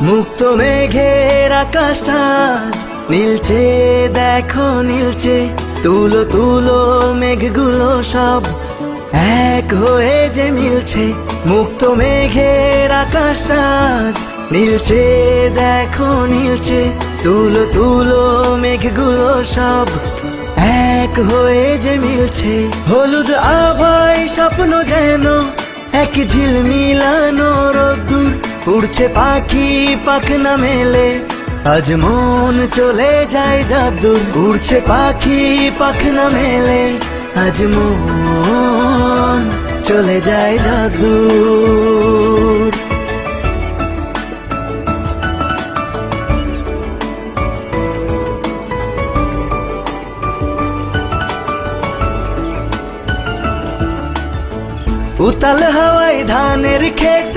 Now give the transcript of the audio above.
মুক্ত মেঘের আকাশটা আজ নীলচে, দেখো নীলচে। তুলো তুলো মেঘগুলো সব এক হয়ে যে মিলছে। মুক্ত মেঘের আকাশটা আজ নীলচে, দেখো নীলচে। তুলো তুলো মেঘগুলো সব এক হয়ে যে মিলছে। হলুদ আভায় স্বপ্ন যেন এক ঝিলমিলানো রোদ্দুর। উড়ছে পাখি পাখনা মেলে, আজ মন চলে যায় যদ্দূর। উড়ছে পাখি পাখনা মেলে, আজ মন চলে যায় যদ্দূর।